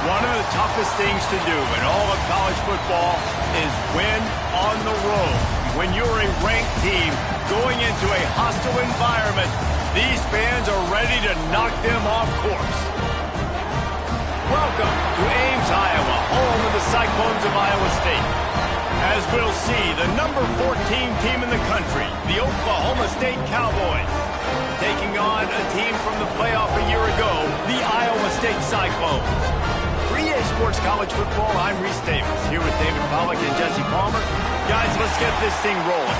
One of the toughest things to do in all of college football is win on the road. When you're a ranked team going into a hostile environment, these fans are ready to knock them off course. Welcome to Ames, Iowa, home of the Cyclones of Iowa State. As we'll see, the number 14 team in the country, the Oklahoma State Cowboys, taking on a team from the playoff a year ago, the Iowa State Cyclones. For EA Sports College Football, I'm Reese Davis, here with David Pollack and Jesse Palmer. Guys, let's get this thing rolling.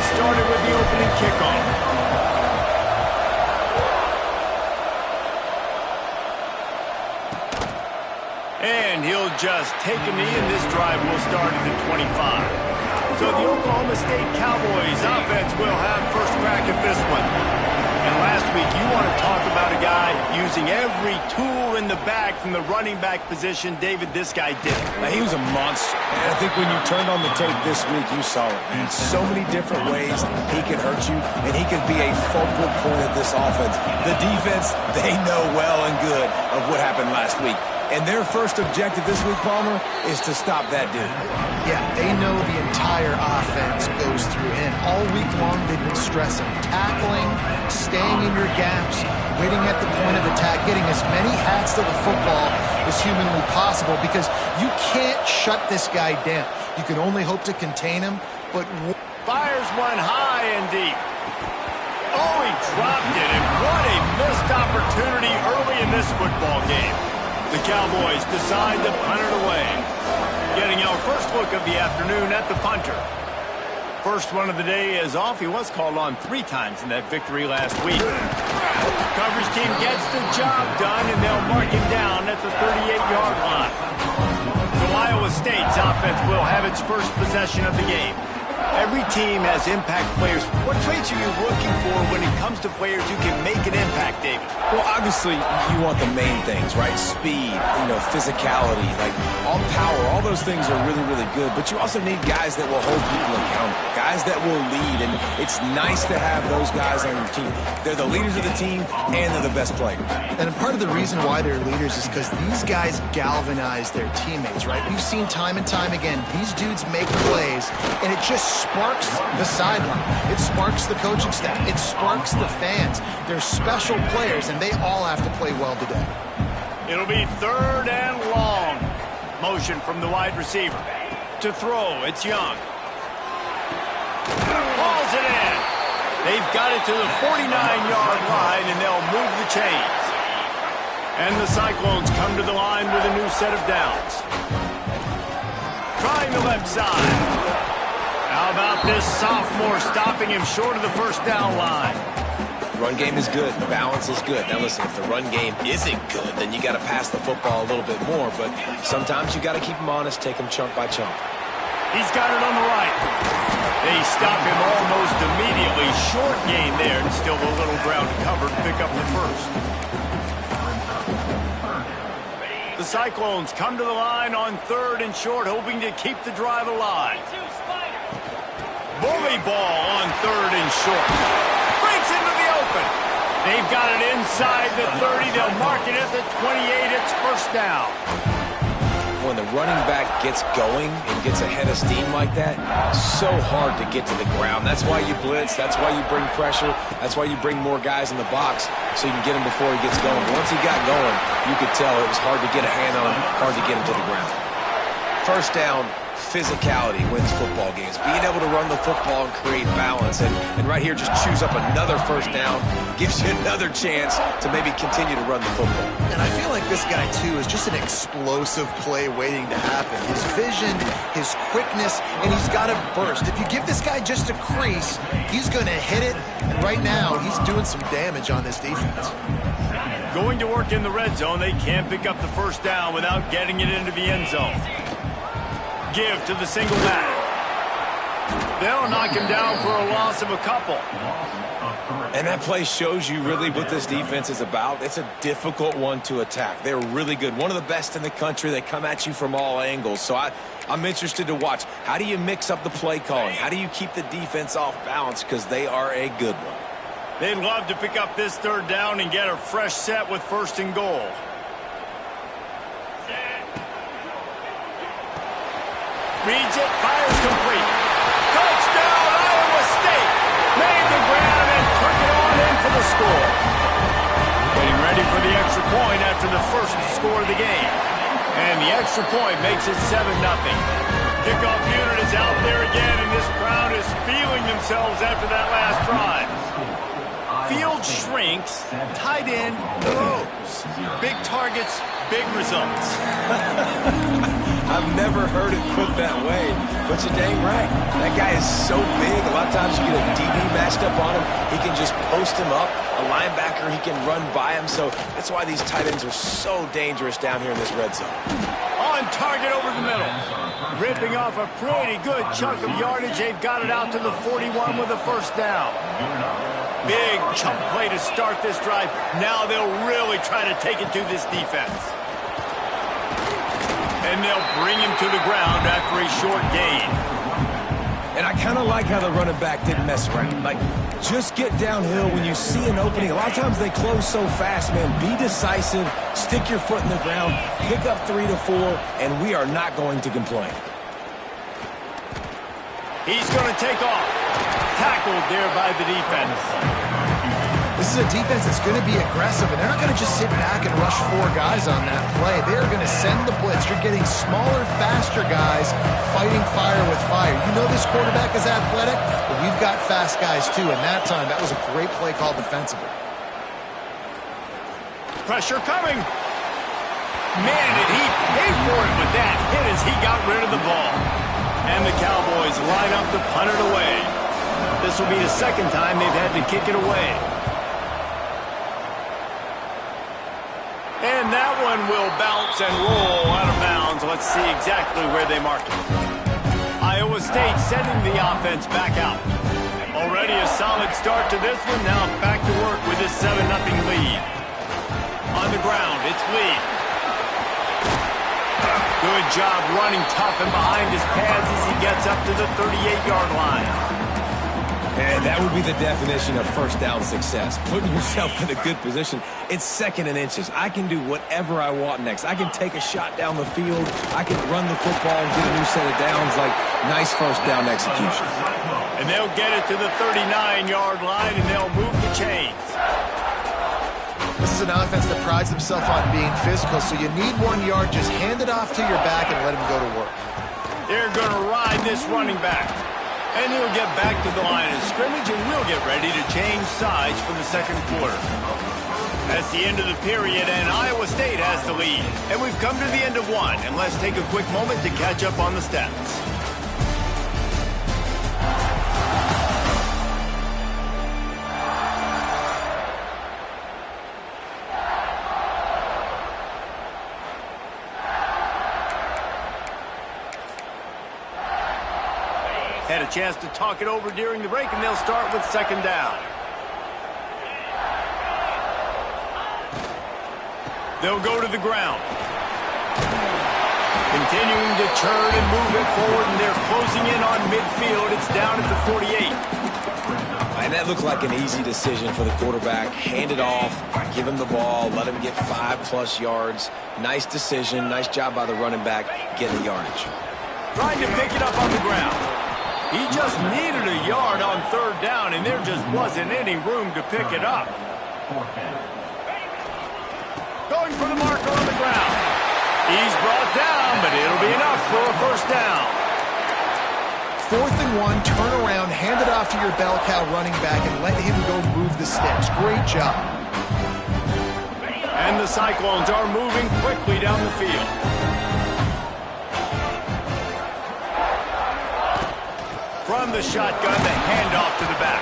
Started with the opening kickoff. And he'll just take a knee, and this drive will start at the 25. So the Oklahoma State Cowboys offense will have first crack at this one. And last week, you want to talk about a guy using every tool in the bag from the running back position. David, this guy did. He was a monster. And I think when you turned on the tape this week, you saw it, man. So many different ways he can hurt you, and he can be a focal point of this offense. The defense, they know well and good of what happened last week. And their first objective this week, Palmer, is to stop that dude. Yeah, they know the entire offense goes through him. All week long, they've been stressing tackling, staying in your gaps, waiting at the point of attack, getting as many hats to the football as humanly possible, because you can't shut this guy down. You can only hope to contain him, but... Fires one high and deep. Oh, he dropped it, and what a missed opportunity early in this football game. The Cowboys decide to punt it away. Getting our first look of the afternoon at the punter. First one of the day is off. He was called on 3 times in that victory last week. Coverage team gets the job done, and they'll mark him down at the 38-yard line. So Iowa State's offense will have its first possession of the game. Every team has impact players. What traits are you looking for when it comes to players who can make an impact, David? Well, obviously, you want the main things, right? Speed, physicality, like all power, all those things are really, really good. But you also need guys that will hold people accountable, guys that will lead. And it's nice to have those guys on your team. They're the leaders of the team, and they're the best players. And part of the reason why they're leaders is because these guys galvanize their teammates, right? We've seen time and time again, these dudes make plays, and it just sparks the sideline. It sparks the coaching staff. It sparks the fans. They're special players, and they all have to play well today. It'll be 3rd and long. Motion from the wide receiver. To throw, it's Young. Balls it in. They've got it to the 49-yard line, and they'll move the chains. And the Cyclones come to the line with a new set of downs. Trying the left side. How about this sophomore stopping him short of the first down line? Run game is good. The balance is good. Now, listen, if the run game isn't good, then you got to pass the football a little bit more. But sometimes you got to keep him honest, take him chunk by chunk. He's got it on the right. They stop him almost immediately. Short gain there, and still a little ground to cover to pick up the first. The Cyclones come to the line on 3rd and short, hoping to keep the drive alive. Bully ball on 3rd and short. Breaks into the open. They've got it inside the 30. They'll mark it at the 28. It's first down. When the running back gets going and gets ahead of steam like that, so hard to get to the ground. That's why you blitz. That's why you bring pressure. That's why you bring more guys in the box so you can get him before he gets going. But once he got going, you could tell it was hard to get a hand on him, hard to get him to the ground. First down, physicality wins football games. Being able to run the football and create balance. And right here, just choose up another first down. Gives you another chance to maybe continue to run the football. And I feel like this guy, too, is just an explosive play waiting to happen. His vision, his quickness, and he's got a burst. If you give this guy just a crease, he's going to hit it. And right now, he's doing some damage on this defense. Going to work in the red zone. They can't pick up the first down without getting it into the end zone. Give to the single back. They'll knock him down for a loss of a couple. And that play shows you really what this defense is about. It's a difficult one to attack. They're really good. One of the best in the country. They come at you from all angles. So I'm interested to watch. How do you mix up the play calling? How do you keep the defense off balance? Because they are a good one. They'd love to pick up this third down and get a fresh set with first and goal. Reads it, fires complete. Touchdown, Iowa State! Made the grab and took it on in for the score. Getting ready for the extra point after the first score of the game. And the extra point makes it 7-0. Kickoff unit is out there again, and this crowd is feeling themselves after that last drive. Field shrinks, tight end grows. Big targets, big results. I've never heard it put that way, but you're dang right. That guy is so big. A lot of times you get a DB matched up on him. He can just post him up. A linebacker, he can run by him. So that's why these tight ends are so dangerous down here in this red zone. On target over the middle. Ripping off a pretty good chunk of yardage. They've got it out to the 41 with a first down. Big chunk play to start this drive. Now they'll really try to take it to this defense. And they'll bring him to the ground after a short gain. And I kind of like how the running back didn't mess around. Like, just get downhill when you see an opening. A lot of times they close so fast, man. Be decisive, stick your foot in the ground, pick up 3 to 4, and we are not going to complain. He's going to take off. Tackled there by the defense. This is a defense that's going to be aggressive, and they're not going to just sit back and rush 4 guys on that play. They're going to send the blitz. You're getting smaller, faster guys fighting fire with fire. You know this quarterback is athletic, but we've got fast guys too, and that time, that was a great play call defensively. Pressure coming. Man, did he pay for it with that hit as he got rid of the ball. And the Cowboys line up to punt it away. This will be the second time they've had to kick it away. And that one will bounce and roll out of bounds. Let's see exactly where they mark it. Iowa State sending the offense back out. Already a solid start to this one. Now back to work with this 7-0 lead. On the ground, it's Lee. Good job running tough and behind his pads as he gets up to the 38-yard line. And that would be the definition of first down success. Putting yourself in a good position. It's 2nd and inches. I can do whatever I want next. I can take a shot down the field. I can run the football and get a new set of downs. Like, nice first down execution. And they'll get it to the 39-yard line, and they'll move the chains. This is an offense that prides themselves on being physical, so you need 1 yard. Just hand it off to your back and let him go to work. They're going to ride this running back. And he'll get back to the line of scrimmage, and we'll get ready to change sides for the second quarter. That's the end of the period, and Iowa State has the lead. And we've come to the end of one, and let's take a quick moment to catch up on the stats. Had a chance to talk it over during the break, and they'll start with second down. They'll go to the ground. Continuing to turn and move it forward, and they're closing in on midfield. It's down at the 48. And that looked like an easy decision for the quarterback. Hand it off, give him the ball, let him get 5+ yards. Nice decision, nice job by the running back getting the yardage. Trying to pick it up on the ground. He just needed a yard on third down, and there just wasn't any room to pick it up. Going for the marker on the ground. He's brought down, but it'll be enough for a first down. 4th and 1, turn around, hand it off to your bell cow running back, and let him go move the sticks. Great job. And the Cyclones are moving quickly down the field. From the shotgun, the handoff to the back.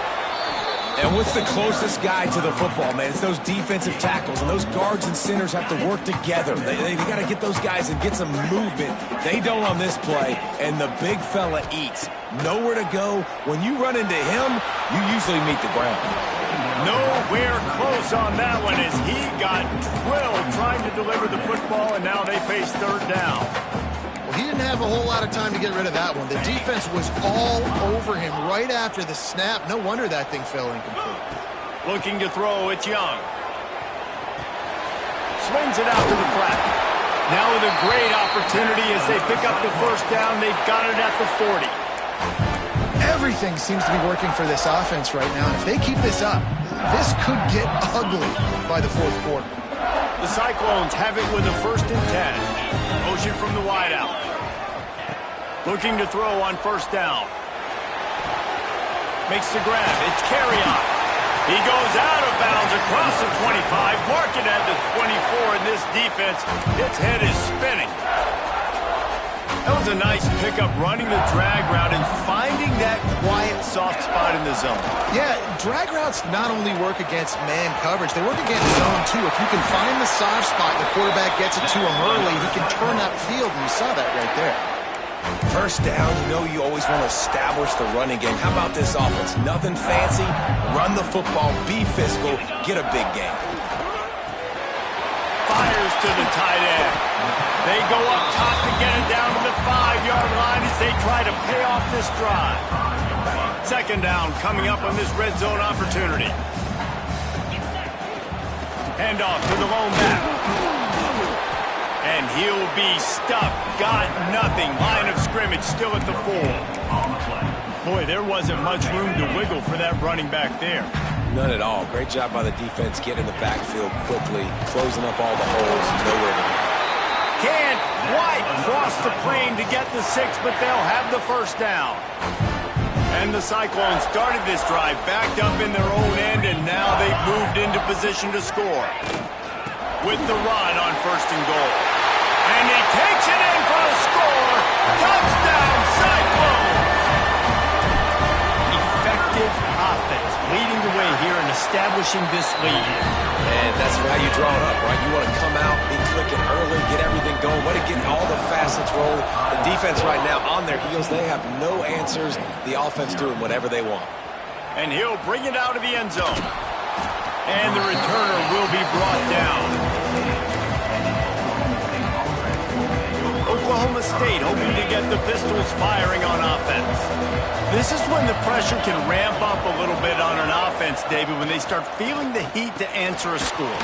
And what's the closest guy to the football, man? It's those defensive tackles, and those guards and centers have to work together. They got to get those guys and get some movement. They don't on this play, and the big fella eats. Nowhere to go. When you run into him, you usually meet the ground. Nowhere close on that one as he got drilled trying to deliver the football, and now they face 3rd down. Well, he didn't have a whole lot of time to get rid of that one. The defense was all over him right after the snap. No wonder that thing fell incomplete. Looking to throw, it's Young. Swings it out to the flat. Now with a great opportunity as they pick up the 1st down. They've got it at the 40. Everything seems to be working for this offense right now. And if they keep this up, this could get ugly by the 4th quarter. The Cyclones have it with a 1st and 10. Motion from the wideout. Looking to throw on 1st down. Makes the grab. It's Carrion. He goes out of bounds across the 25. Marking at the 24, and this defense, its head is spinning. That was a nice pickup, running the drag route and finding that quiet, soft spot in the zone. Yeah, drag routes not only work against man coverage, they work against zone too. If you can find the soft spot and the quarterback gets it to him early, he can turn that field, and you saw that right there. 1st down, you know you always want to establish the running game. How about this offense? Nothing fancy. Run the football, be physical, get a big game. Fires to the tight end. They go up top to get it down to the 5-yard line as they try to pay off this drive. 2nd down coming up on this red zone opportunity. Handoff to the lone back. And he'll be stuffed. Got nothing. Line of scrimmage still at the 4. Boy, there wasn't much room to wiggle for that running back there. None at all. Great job by the defense getting in the backfield quickly, closing up all the holes. Nowhere to go. Can't quite cross the plane to get the 6, but they'll have the 1st down. And the Cyclones started this drive backed up in their own end, and now they've moved into position to score. With the run on 1st and goal. And he takes it in for a score. Touchdown, Cyclones! Effective offense, leading the way here and establishing this lead. And that's how you draw it up, right? You want to come out, be clicking early, get everything going, want to get all the facets rolling. The defense right now on their heels, they have no answers. The offense doing whatever they want. And he'll bring it out of the end zone. And the returner will be brought down. Oklahoma State hoping to get the Pistols firing on offense. This is when the pressure can ramp up a little bit on an offense, David, when they start feeling the heat to answer a score.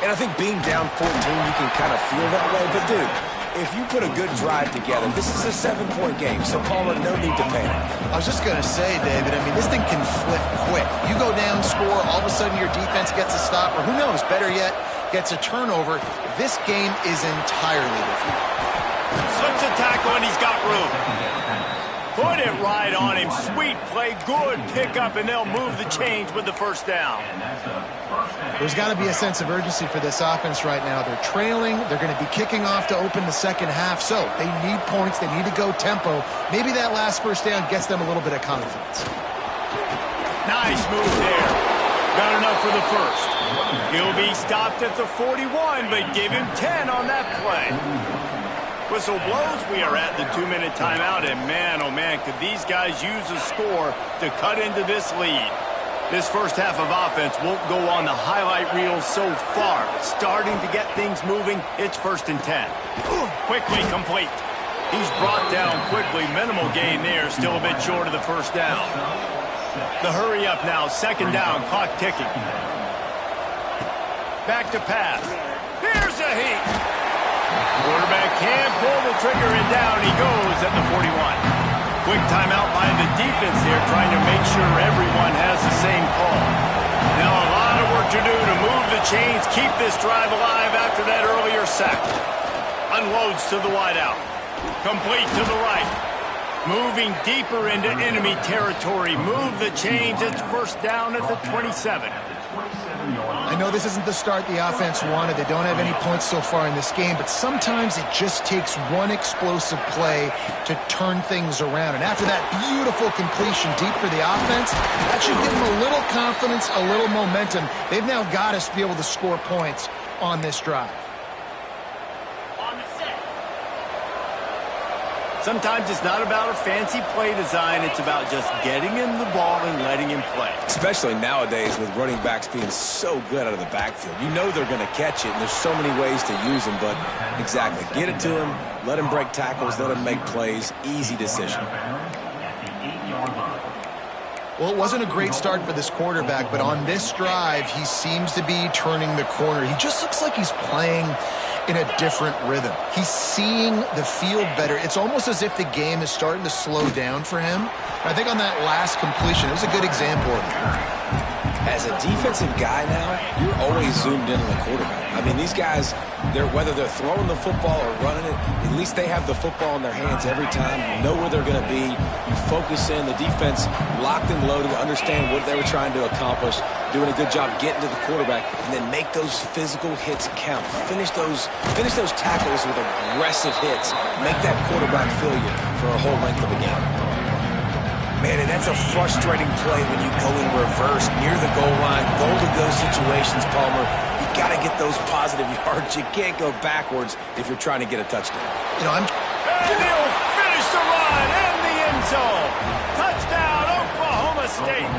And I think being down 14, you can kind of feel that way. But, dude, if you put a good drive together, this is a 7-point game, so Palmer, no need to panic. I was just going to say, David, I mean, this thing can flip quick. You go down, score, all of a sudden your defense gets a stop, or who knows, better yet, gets a turnover. This game is entirely different. Slips a tackle, and he's got room. Put it right on him. Sweet play, good pickup, and they'll move the chains with the 1st down. There's got to be a sense of urgency for this offense right now. They're trailing. They're going to be kicking off to open the 2nd half, so they need points. They need to go tempo. Maybe that last 1st down gets them a little bit of confidence. Nice move there. Got enough for the 1st. He'll be stopped at the 41, but give him 10 on that play. Whistle blows, we are at the 2-minute timeout, and man, oh man, could these guys use a score to cut into this lead. This 1st half of offense won't go on the highlight reel so far, but starting to get things moving, it's 1st and 10. Quickly complete. He's brought down quickly, minimal gain there, still a bit short of the 1st down. The hurry up now, 2nd down, clock ticking. Back to pass. Here's a heat. Quarterback can't pull the trigger, and down he goes at the 41. Quick timeout by the defense here, trying to make sure everyone has the same call. Now a lot of work to do to move the chains, keep this drive alive after that earlier sack. Unloads to the wideout. Complete to the right. Moving deeper into enemy territory. Move the chains. It's first down at the 27. I know this isn't the start the offense wanted. They don't have any points so far in this game, but sometimes it just takes one explosive play to turn things around. And after that beautiful completion deep for the offense, that should give them a little confidence, a little momentum. They've now got us to be able to score points on this drive. Sometimes it's not about a fancy play design. It's about just getting him the ball and letting him play. Especially nowadays with running backs being so good out of the backfield. You know they're going to catch it, and there's so many ways to use them. But exactly, get it to him, let him break tackles, let him make plays. Easy decision. Well, it wasn't a great start for this quarterback, but on this drive, he seems to be turning the corner. He just looks like he's playing in a different rhythm. He's seeing the field better. It's almost as if the game is starting to slow down for him. I think on that last completion, it was a good example of it. As a defensive guy now, you're always zoomed in on the quarterback. I mean, these guys, whether they're throwing the football or running it, at least they have the football in their hands every time. You know where they're going to be. You focus in. The defense locked and loaded, understand what they were trying to accomplish, doing a good job getting to the quarterback, and then make those physical hits count. Finish those tackles with aggressive hits. Make that quarterback feel you for a whole length of a game. Man, and that's a frustrating play when you go in reverse near the goal line. Goal-to-go situations, Palmer. You got to get those positive yards. You can't go backwards if you're trying to get a touchdown. And he'll finish the run in the end zone. Touchdown, Oklahoma State.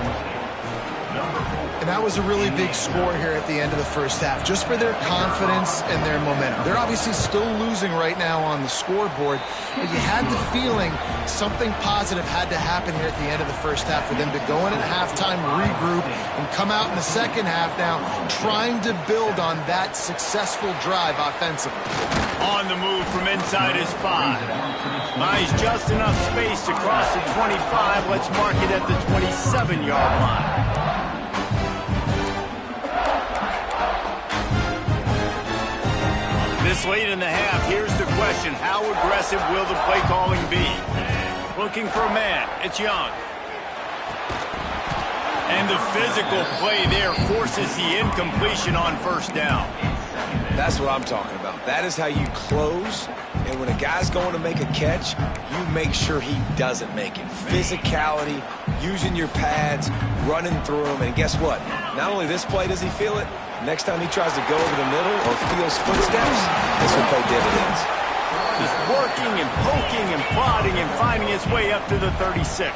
And that was a really big score here at the end of the first half, just for their confidence and their momentum. They're obviously still losing right now on the scoreboard, but you had the feeling something positive had to happen here at the end of the first half for them to go in at halftime, regroup, and come out in the second half now trying to build on that successful drive offensively. On the move from inside his 5. Buys just enough space to cross the 25. Let's mark it at the 27-yard line. This late in the half, here's the question. How aggressive will the play calling be? Looking for a man. It's Young. And the physical play there forces the incompletion on first down. That's what I'm talking about. That is how you close. And when a guy's going to make a catch, you make sure he doesn't make it. Physicality, using your pads, running through them. And guess what? Not only this play does he feel it, next time he tries to go over the middle or feels footsteps, this will pay dividends. He's working and poking and prodding and finding his way up to the 36.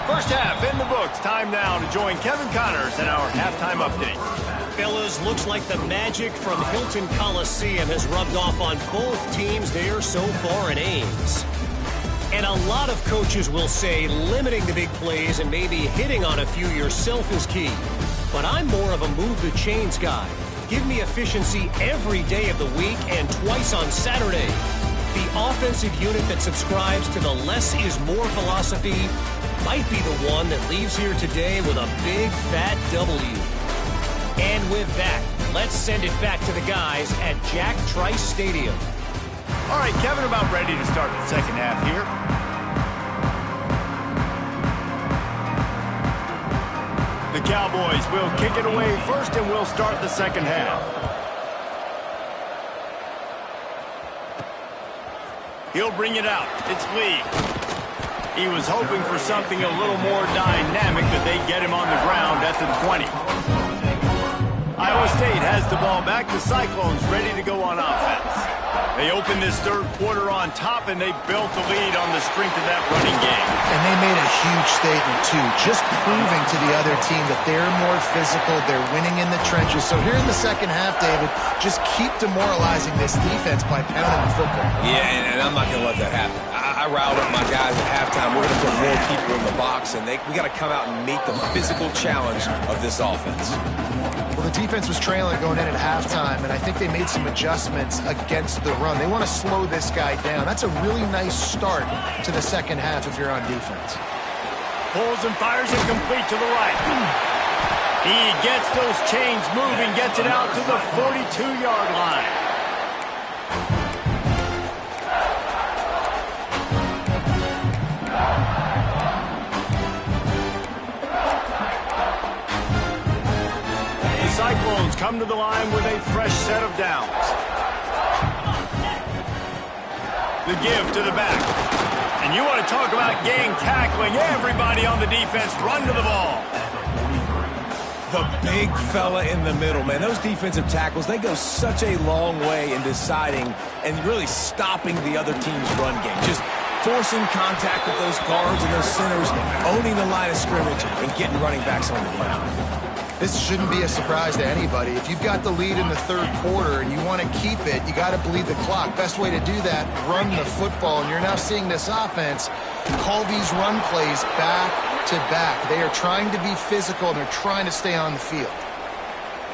First half in the books. Time now to join Kevin Connors in our halftime update. Fellas, looks like the magic from Hilton Coliseum has rubbed off on both teams there so far in Ames. And a lot of coaches will say limiting the big plays and maybe hitting on a few yourself is key. But I'm more of a move the chains guy. Give me efficiency every day of the week and twice on Saturday. The offensive unit that subscribes to the less is more philosophy might be the one that leaves here today with a big fat W. And with that, let's send it back to the guys at Jack Trice Stadium. All right, Kevin, about ready to start the second half here. The Cowboys will kick it away first, and we'll start the second half. He'll bring it out. It's Lee. He was hoping for something a little more dynamic, but they get him on the ground at the 20. Iowa State has the ball back. The Cyclones ready to go on offense. They opened this third quarter on top, and they built the lead on the strength of that running game. And they made a huge statement, too, just proving to the other team that they're more physical, they're winning in the trenches. So here in the second half, David, just keep demoralizing this defense by pounding the football. Yeah, and I'm not going to let that happen. I riled up my guys at halftime. We're going to put more people in the box, and we got to come out and meet the physical challenge of this offense. Well, the defense was trailing going in at halftime, and I think they made some adjustments against the run. They want to slow this guy down. That's a really nice start to the second half if you're on defense. Pulls and fires it complete to the right. He gets those chains moving, gets it out to the 42-yard line. Cyclones come to the line with a fresh set of downs. The give to the back. And you want to talk about gang tackling. Everybody on the defense run to the ball. The big fella in the middle, man. Those defensive tackles, they go such a long way in deciding and really stopping the other team's run game. Just forcing contact with those guards and those centers, owning the line of scrimmage, and getting running backs on the ground. This shouldn't be a surprise to anybody. If you've got the lead in the third quarter and you want to keep it, you got to bleed the clock. Best way to do that, run the football. And you're now seeing this offense call these run plays back to back. They are trying to be physical, and they're trying to stay on the field.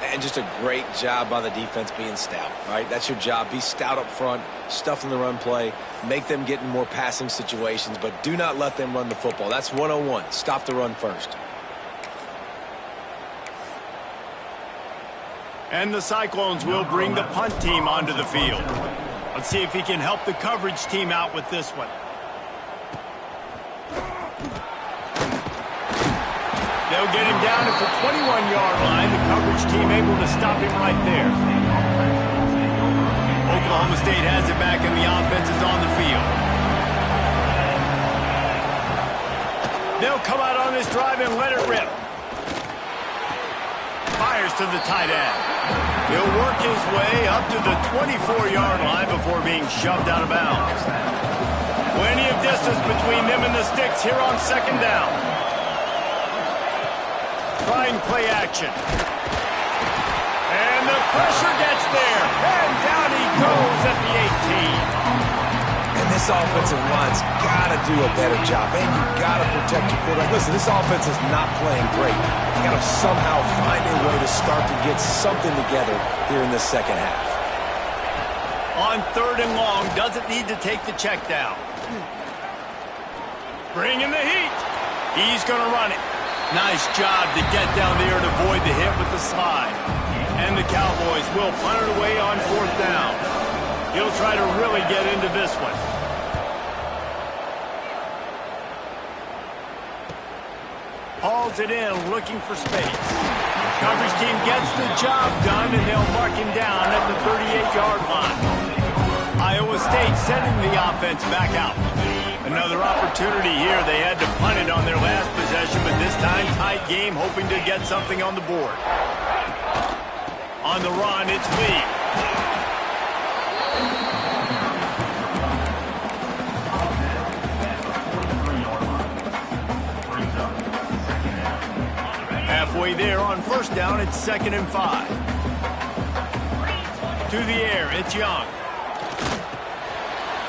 And just a great job by the defense being stout, right? That's your job. Be stout up front, stuff in the run play, make them get in more passing situations, but do not let them run the football. That's 101. Stop the run first. And the Cyclones will bring the punt team onto the field. Let's see if he can help the coverage team out with this one. They'll get him down at the 21-yard line. The coverage team able to stop him right there. Oklahoma State has it back, and the offense is on the field. They'll come out on this drive and let it rip. Fires to the tight end. He'll work his way up to the 24-yard line before being shoved out of bounds. Plenty of distance between them and the sticks here on second down. Trying play action. And the pressure gets there. And down he goes at the 18. And this offensive line's got to do a better job. And you got to protect your quarterback. Listen, this offense is not playing great. You got to somehow find a way to start to get something together here in the second half. On third and long, doesn't need to take the check down. Bring in the heat. He's going to run it. Nice job to get down there and avoid the hit with the slide. And the Cowboys will punt it away on fourth down. He'll try to really get into this one. Hauls it in, looking for space. Coverage team gets the job done, and they'll mark him down at the 38-yard line. Iowa State sending the offense back out. Another opportunity here. They had to punt it on their last possession, but this time tight game, hoping to get something on the board. On the run, it's Lee. Halfway there on first down, it's 2nd and 5. To the air, it's Young.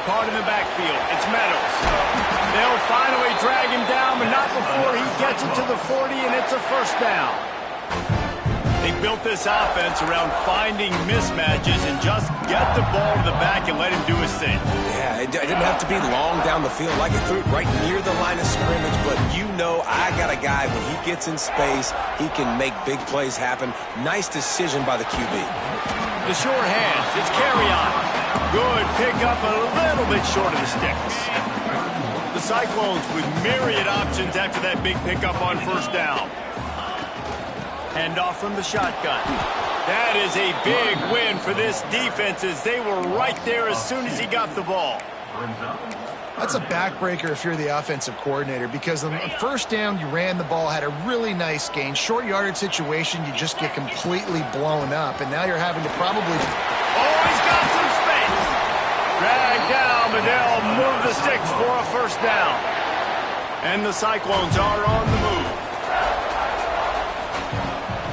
Caught in the backfield, it's Meadows. They'll finally drag him down, but not before he gets it to the 40, and it's a first down. They built this offense around finding mismatches and just get the ball to the back and let him do his thing. Yeah, it didn't have to be long down the field. Like it threw it right near the line of scrimmage, but you know I got a guy, when he gets in space, he can make big plays happen. Nice decision by the QB. The short hands, it's carry on. Good pickup, a little bit short of the sticks. The Cyclones with myriad options after that big pickup on first down. Handoff from the shotgun. That is a big win for this defense, as they were right there as soon as he got the ball. That's a backbreaker if you're the offensive coordinator, because on first down, you ran the ball, had a really nice gain. Short yardage situation, you just get completely blown up, and now you're having to probably... Oh, he's got some space. Drag down, but they'll move the sticks for a first down. And the Cyclones are on the move.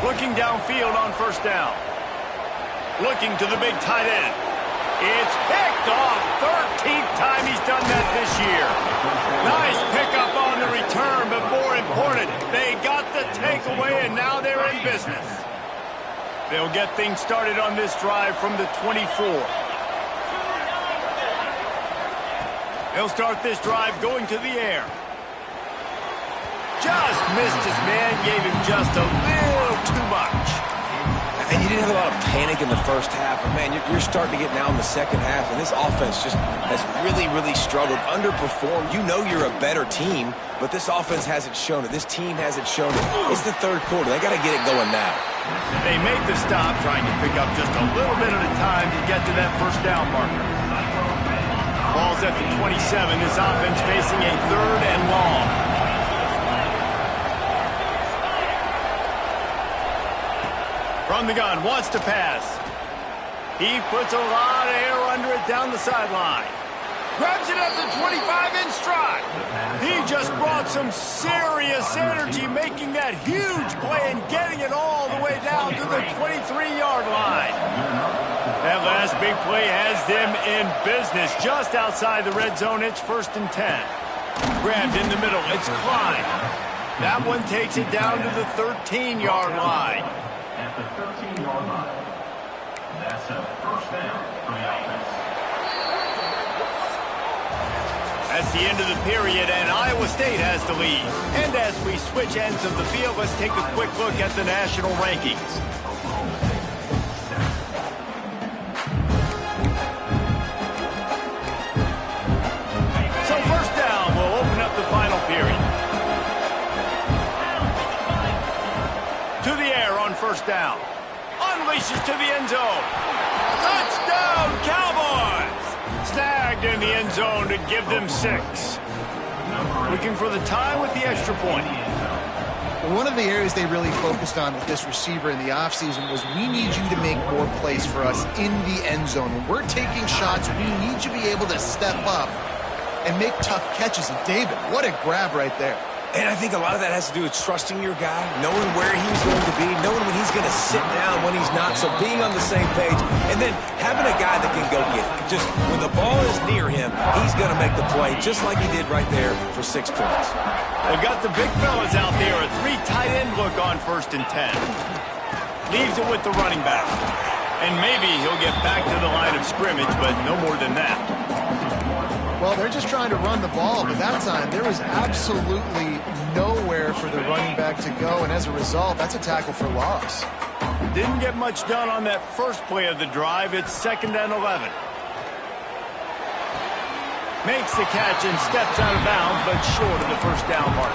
Looking downfield on first down. Looking to the big tight end. It's picked off. 13th time he's done that this year. Nice pickup on the return, but more important, they got the takeaway, and now they're in business. They'll get things started on this drive from the 24. They'll start this drive going to the air. Just missed his man, gave him just a little too much. And you didn't have a lot of panic in the first half, but man, you're starting to get now in the second half, and this offense just has really, really struggled, underperformed. You know you're a better team, but this offense hasn't shown it. This team hasn't shown it. It's the third quarter. They got to get it going now. They made the stop, trying to pick up just a little bit at a time to get to that first down marker. Ball's at the 27. This offense facing a 3rd and long. From the gun, wants to pass. He puts a lot of air under it down the sideline. Grabs it at the 25 in stride. He just brought some serious energy, making that huge play and getting it all the way down to the 23-yard line. That last big play has them in business just outside the red zone. It's 1st and 10. Grabbed in the middle. It's Klein. That one takes it down to the 13-yard line. At the 13-yard line. That's a first down for the offense. That's the end of the period, and Iowa State has the lead. And as we switch ends of the field, let's take a quick look at the national rankings. So first down will open up the final period. To the air on first down. Unleashes to the end zone. Touchdown, Cowboys! Snagged in the end zone to give them 6. Looking for the tie with the extra point. Well, one of the areas they really focused on with this receiver in the offseason was we need you to make more plays for us in the end zone. When we're taking shots, we need you to be able to step up and make tough catches. And David, what a grab right there. And I think a lot of that has to do with trusting your guy, knowing where he's going to be, knowing when he's going to sit down, when he's not, so being on the same page, and then having a guy that can go get it. Just when the ball is near him, he's going to make the play, just like he did right there for 6 points. They've got the big fellas out there, a 3 tight end look on 1st and 10. Leaves it with the running back. And maybe he'll get back to the line of scrimmage, but no more than that. Well, they're just trying to run the ball, but that time there was absolutely nowhere for the running back to go, and as a result, that's a tackle for loss. Didn't get much done on that first play of the drive. It's 2nd and 11. Makes the catch and steps out of bounds, but short of the first down mark.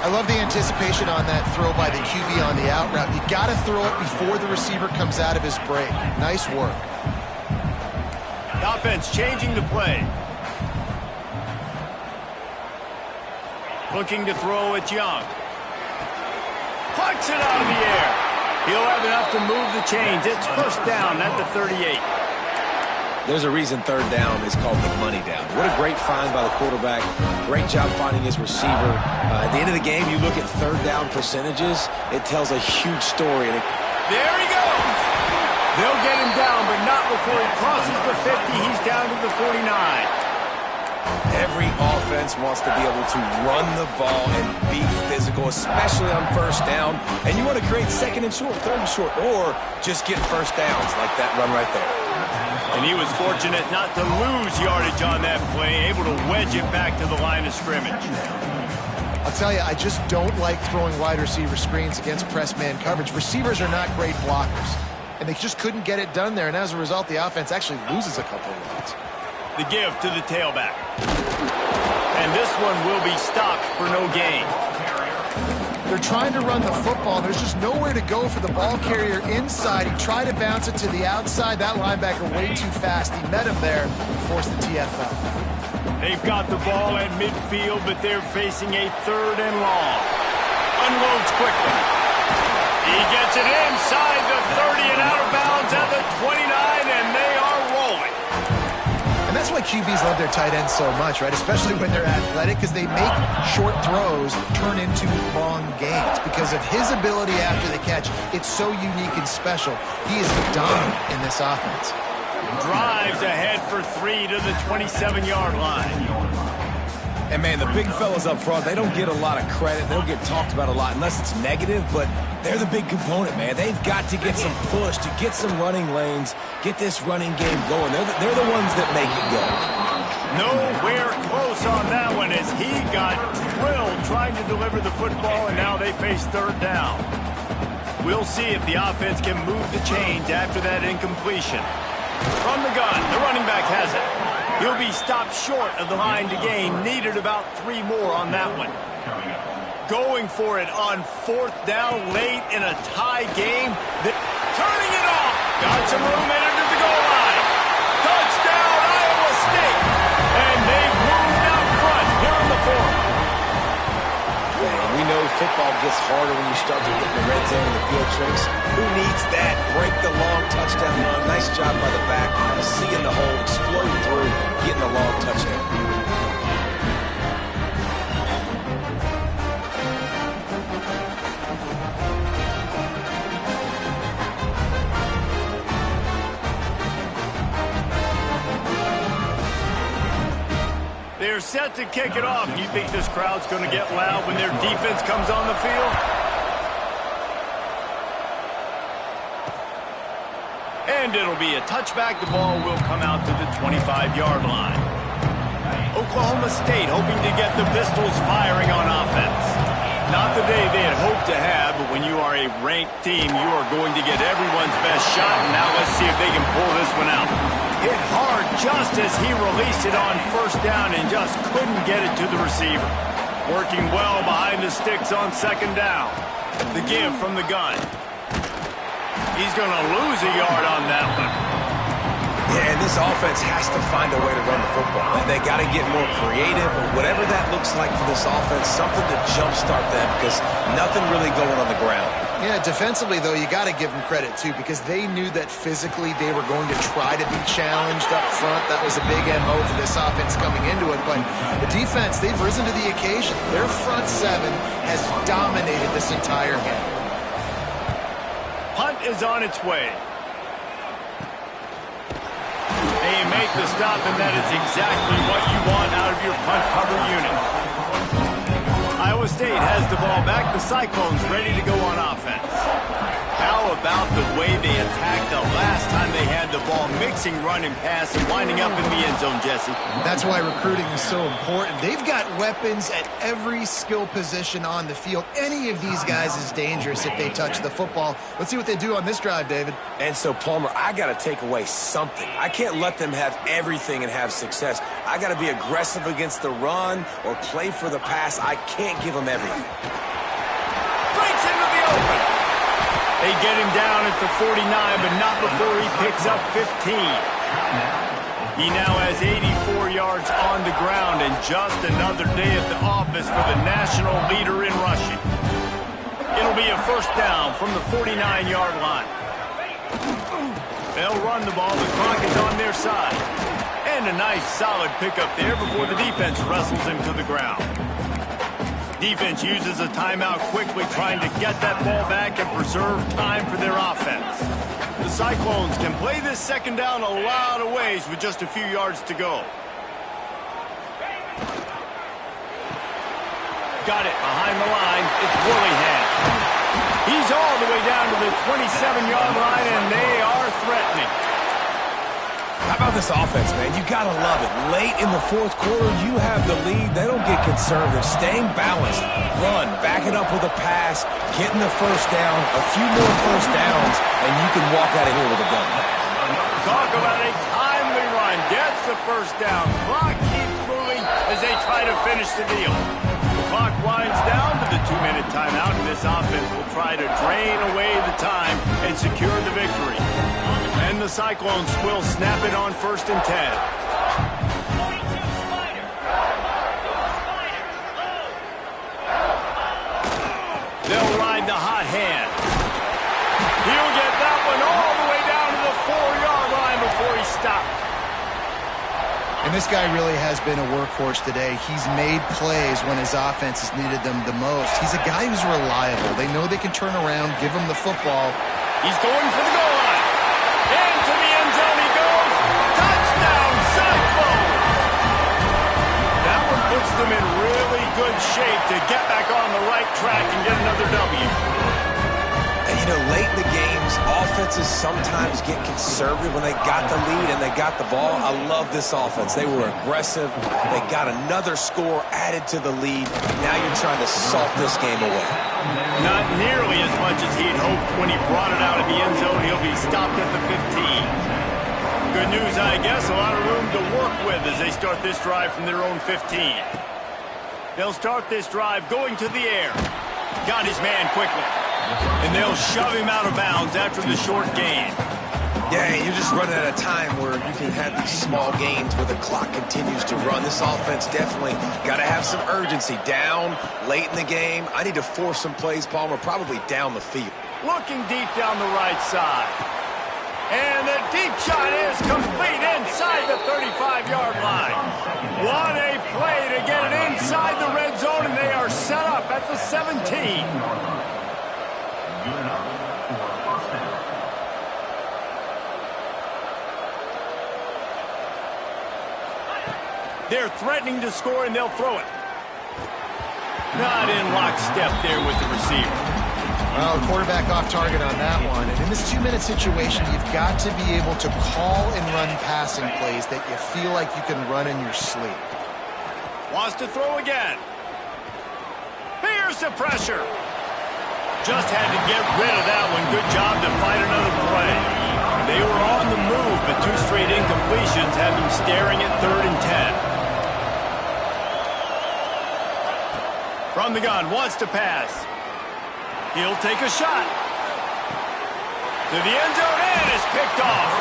I love the anticipation on that throw by the QB on the out route. You got to throw it before the receiver comes out of his break. Nice work. The offense changing the play. Looking to throw at Young. Plucks it out of the air. He'll have enough to move the chains. It's first down at the 38. There's a reason 3rd down is called the money down. What a great find by the quarterback. Great job finding his receiver. At the end of the game, you look at 3rd down percentages. It tells a huge story. There he goes. They'll get him down, but not before he crosses the 50. He's down to the 49. Every offense wants to be able to run the ball and be physical, especially on first down. And you want to create 2nd and short, 3rd and short, or just get first downs like that run right there. And he was fortunate not to lose yardage on that play, able to wedge it back to the line of scrimmage. I'll tell you, I just don't like throwing wide receiver screens against press man coverage. Receivers are not great blockers, and they just couldn't get it done there. And as a result, the offense actually loses a couple of yards. The give to the tailback. And this one will be stopped for no gain. They're trying to run the football. There's just nowhere to go for the ball carrier inside. He tried to bounce it to the outside. That linebacker way too fast. He met him there and forced the TFL. They've got the ball at midfield, but they're facing a 3rd and long. Unloads quickly. He gets it inside the 30 and out of bounds at the 29, and they are rolling. And that's why QBs love their tight ends so much, right? Especially when they're athletic, because they make short throws turn into long gains. Because of his ability after the catch, it's so unique and special. He is dominant in this offense. Drives ahead for 3 to the 27-yard line. And, man, the big fellas up front, they don't get a lot of credit. They don't get talked about a lot unless it's negative, but they're the big component, man. They've got to get some push, to get some running lanes, get this running game going. They're the ones that make it go. Nowhere close on that one as he got drilled trying to deliver the football, and now they face 3rd down. We'll see if the offense can move the chains after that incompletion. From the gun, the running back has it. He'll be stopped short of the line to gain. Needed about 3 more on that one. going for it on 4th down late in a tie game. Turning it off. Got some room in it to the goal line. Touchdown, Iowa State. And they've moved out front here in the 4th. Man, we know football gets harder when you start to get in the red zone and the field tricks. Who needs that? Break the long touchdown run. Nice job by the back. Seeing the hole, exploding through, getting the long touchdown. They're set to kick it off. Do you think this crowd's going to get loud when their defense comes on the field? And it'll be a touchback. The ball will come out to the 25-yard line. Oklahoma State hoping to get the Pistols firing on offense. Not the day they had hoped to have, but when you are a ranked team, you are going to get everyone's best shot. And now let's see if they can pull this one out. Hit hard just as he released it on 1st down and just couldn't get it to the receiver. Working well behind the sticks on 2nd down. The give from the gun. He's going to lose a yard on that one. Yeah, and this offense has to find a way to run the football. And they got to get more creative, or whatever that looks like for this offense, something to jumpstart them, because nothing really going on the ground. Yeah, defensively, though, you got to give them credit, too, because they knew that physically they were going to try to be challenged up front. That was a big MO for this offense coming into it. But the defense, they've risen to the occasion. Their front seven has dominated this entire game. Punt is on its way. They make the stop, and that is exactly what you want out of your punt cover unit. Iowa State has the ball back. The Cyclones ready to go on offense. How about the way they attacked the last time they had the ball, mixing run and pass and winding up in the end zone, Jesse? That's why recruiting is so important. They've got weapons at every skill position on the field. Any of these guys is dangerous if they touch the football. Let's see what they do on this drive, David. And so, Palmer, I got to take away something. I can't let them have everything and have success. I got to be aggressive against the run or play for the pass. I can't give them everything. Breaks into the open. They get him down at the 49, but not before he picks up 15. He now has 84 yards on the ground, and just another day at the office for the national leader in rushing. It'll be a 1st down from the 49-yard line. They'll run the ball. The clock is on their side. And a nice, solid pickup there before the defense wrestles him to the ground. Defense uses a timeout quickly, trying to get that ball back and preserve time for their offense. The Cyclones can play this 2nd down a lot of ways with just a few yards to go. Got it behind the line. It's Willingham. He's all the way down to the 27-yard line, and they are threatening. How about this offense, man? You got to love it. Late in the 4th quarter, you have the lead. They don't get conservative. Staying balanced. Run. Back it up with a pass. Getting the 1st down. A few more 1st downs, and you can walk out of here with a gun. Talk about a timely run. Gets the 1st down. Clock keeps moving as they try to finish the deal. The clock winds down to the 2-minute timeout, and this offense will try to drain away the time and secure the victory. And the Cyclones will snap it on 1st and 10. They'll ride the hot hand. He'll get that one all the way down to the 4-yard line before he stopped. And this guy really has been a workhorse today. He's made plays when his offense has needed them the most. He's a guy who's reliable. They know they can turn around, give him the football. He's going for the goal line. Into the end zone he goes. Touchdown, Cyclones! That one puts them in really good shape to get back on the right track and get another W. And, you know, late in the games, offenses sometimes get conservative when they got the lead and they got the ball. I love this offense. They were aggressive. They got another score added to the lead. Now you're trying to salt this game away. Not nearly as much as he'd hoped when he brought it out of the end zone. He'll be stopped at the 15. Good news, I guess. A lot of room to work with as they start this drive from their own 15. They'll start this drive going to the air. Got his man quickly. And they'll shove him out of bounds after the short gain. Yeah, you're just running at a time where you can have these small gains where the clock continues to run. This offense definitely got to have some urgency. Down late in the game. I need to force some plays, Palmer, probably down the field. Looking deep down the right side. And the deep shot is complete inside the 35-yard line. What a play to get it inside the red zone, and they are set up at the 17. They're threatening to score, and they'll throw it. Not in lockstep there with the receiver. Well, quarterback off target on that one. And in this 2-minute situation, you've got to be able to call and run passing plays that you feel like you can run in your sleep. Wants to throw again. Here's the pressure. Just had to get rid of that one. Good job to fight another play. They were on the move, but 2 straight incompletions had them staring at 3rd and 10. From the gun, wants to pass. He'll take a shot. To the end zone, and it's picked off.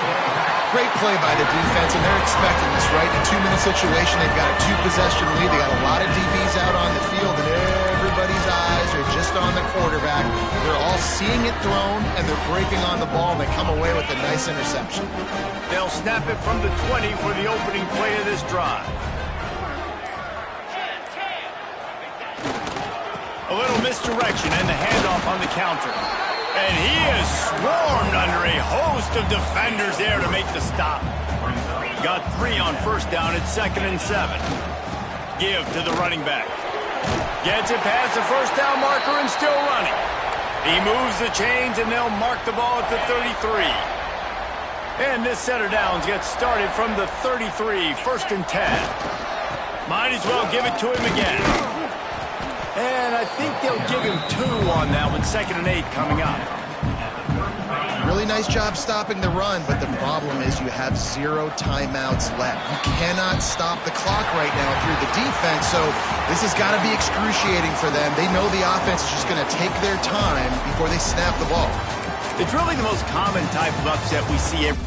Great play by the defense, and they're expecting this, right? In a 2-minute situation, they've got a 2-possession lead. They got a lot of DBs out on the field, and everybody's eyes are just on the quarterback. They're all seeing it thrown, and they're breaking on the ball, and they come away with a nice interception. They'll snap it from the 20 for the opening play of this drive. A little misdirection and the handoff on the counter. And he is swarmed under a host of defenders there to make the stop. Got 3 on first down at 2nd and 7. Give to the running back. Gets it past the first down marker and still running. He moves the chains and they'll mark the ball at the 33. And this set of downs gets started from the 33, 1st and 10. Might as well give it to him again. And I think they'll give him 2 on that one. 2nd and 8 coming up. Really nice job stopping the run, but the problem is you have 0 timeouts left. You cannot stop the clock right now through the defense, so this has got to be excruciating for them. They know the offense is just going to take their time before they snap the ball. It's really the most common type of upset we see every